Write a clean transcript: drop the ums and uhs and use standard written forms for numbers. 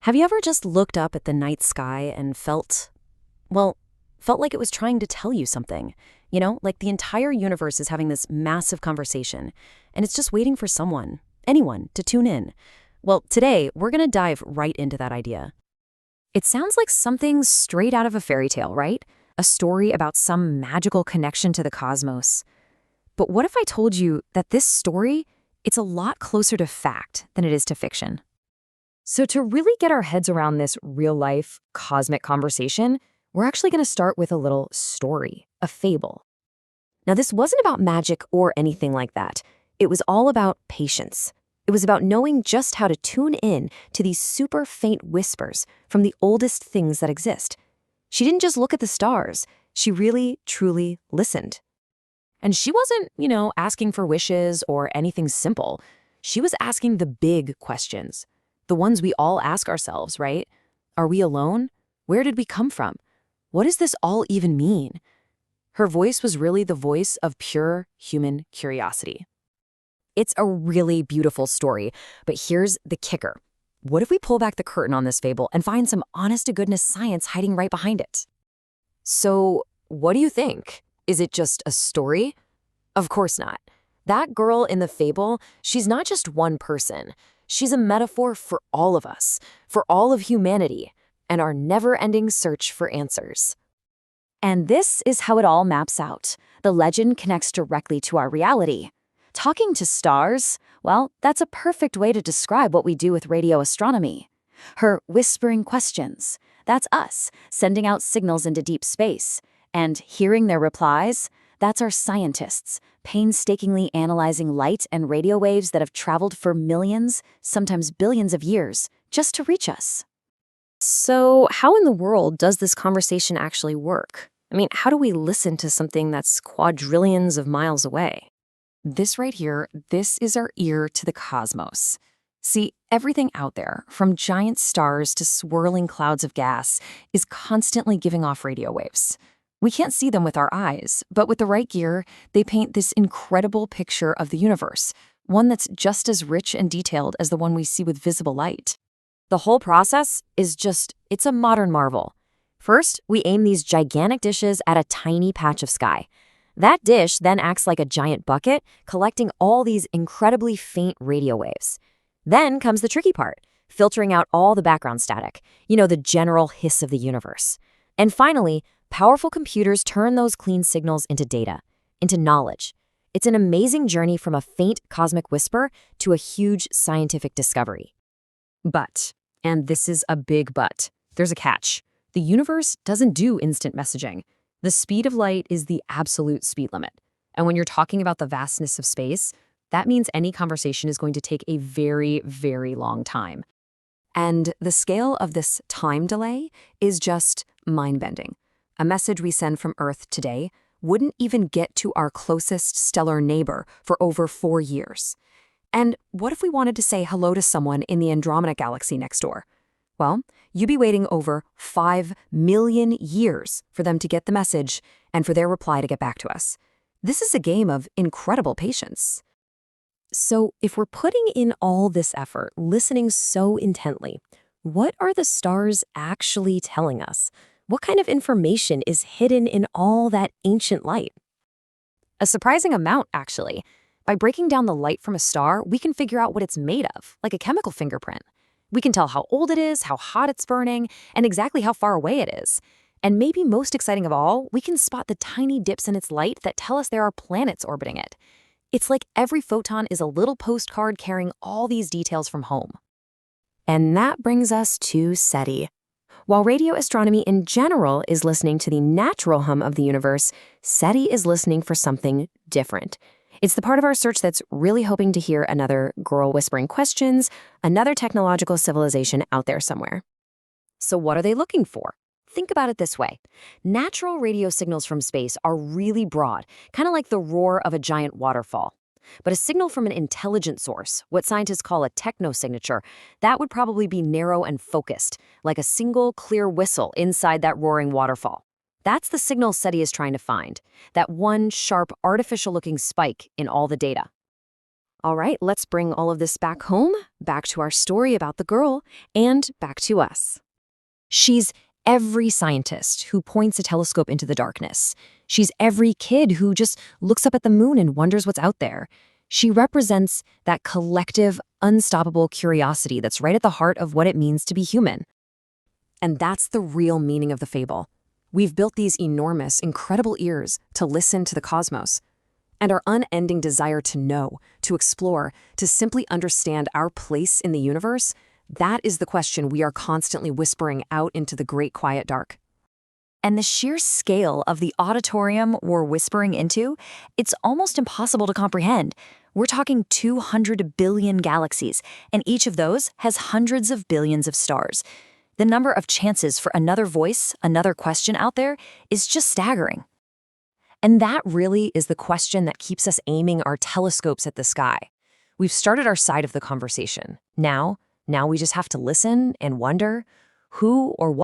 Have you ever just looked up at the night sky and felt like it was trying to tell you something? Like the entire universe is having this massive conversation, and it's just waiting for someone, anyone, to tune in. Well, today, we're going to dive right into that idea. It sounds like something straight out of a fairy tale, right? A story about some magical connection to the cosmos. But what if I told you that this story, it's a lot closer to fact than it is to fiction? So to really get our heads around this real-life cosmic conversation, we're actually going to start with a little story, a fable. Now, this wasn't about magic or anything like that. It was all about patience. It was about knowing just how to tune in to these super faint whispers from the oldest things that exist. She didn't just look at the stars. She really, truly listened. And she wasn't, asking for wishes or anything simple. She was asking the big questions. The ones we all ask ourselves, right? Are we alone? Where did we come from? What does this all even mean? Her voice was really the voice of pure human curiosity. It's a really beautiful story, but here's the kicker. What if we pull back the curtain on this fable and find some honest-to-goodness science hiding right behind it? So, what do you think? Is it just a story? Of course not. That girl in the fable, she's not just one person. She's a metaphor for all of us, for all of humanity, and our never-ending search for answers. And this is how it all maps out. The legend connects directly to our reality. Talking to stars, well, that's a perfect way to describe what we do with radio astronomy. Her whispering questions, that's us, sending out signals into deep space. And hearing their replies, that's our scientists, painstakingly analyzing light and radio waves that have traveled for millions, sometimes billions of years, just to reach us. So how in the world does this conversation actually work? How do we listen to something that's quadrillions of miles away? This right here, this is our ear to the cosmos. See, everything out there, from giant stars to swirling clouds of gas, is constantly giving off radio waves. We can't see them with our eyes, but with the right gear, they paint this incredible picture of the universe, one that's just as rich and detailed as the one we see with visible light. The whole process is it's a modern marvel. First, we aim these gigantic dishes at a tiny patch of sky. That dish then acts like a giant bucket, collecting all these incredibly faint radio waves. Then comes the tricky part, filtering out all the background static, the general hiss of the universe. And finally, powerful computers turn those clean signals into data, into knowledge. It's an amazing journey from a faint cosmic whisper to a huge scientific discovery. But, and this is a big but, there's a catch. The universe doesn't do instant messaging. The speed of light is the absolute speed limit. And when you're talking about the vastness of space, that means any conversation is going to take a very, very long time. And the scale of this time delay is just mind-bending. A message we send from Earth today wouldn't even get to our closest stellar neighbor for over 4 years. And what if we wanted to say hello to someone in the Andromeda galaxy next door? Well, you'd be waiting over 5 million years for them to get the message and for their reply to get back to us. This is a game of incredible patience. So if we're putting in all this effort, listening so intently, what are the stars actually telling us? What kind of information is hidden in all that ancient light? A surprising amount, actually. By breaking down the light from a star, we can figure out what it's made of, like a chemical fingerprint. We can tell how old it is, how hot it's burning, and exactly how far away it is. And maybe most exciting of all, we can spot the tiny dips in its light that tell us there are planets orbiting it. It's like every photon is a little postcard carrying all these details from home. And that brings us to SETI. While radio astronomy in general is listening to the natural hum of the universe, SETI is listening for something different. It's the part of our search that's really hoping to hear another girl whispering questions, another technological civilization out there somewhere. So what are they looking for? Think about it this way. Natural radio signals from space are really broad, kind of like the roar of a giant waterfall. But a signal from an intelligent source, what scientists call a technosignature, that would probably be narrow and focused, like a single clear whistle inside that roaring waterfall. That's the signal SETI is trying to find, that one sharp, artificial-looking spike in all the data. All right, let's bring all of this back home, back to our story about the girl, and back to us. She's every scientist who points a telescope into the darkness. She's every kid who just looks up at the moon and wonders what's out there. She represents that collective, unstoppable curiosity that's right at the heart of what it means to be human. And that's the real meaning of the fable. We've built these enormous, incredible ears to listen to the cosmos. And our unending desire to know, to explore, to simply understand our place in the universe, that is the question we are constantly whispering out into the great quiet dark. And the sheer scale of the auditorium we're whispering into, it's almost impossible to comprehend. We're talking 200 billion galaxies, and each of those has hundreds of billions of stars. The number of chances for another voice, another question out there is just staggering. And that really is the question that keeps us aiming our telescopes at the sky. We've started our side of the conversation. Now we just have to listen and wonder who or what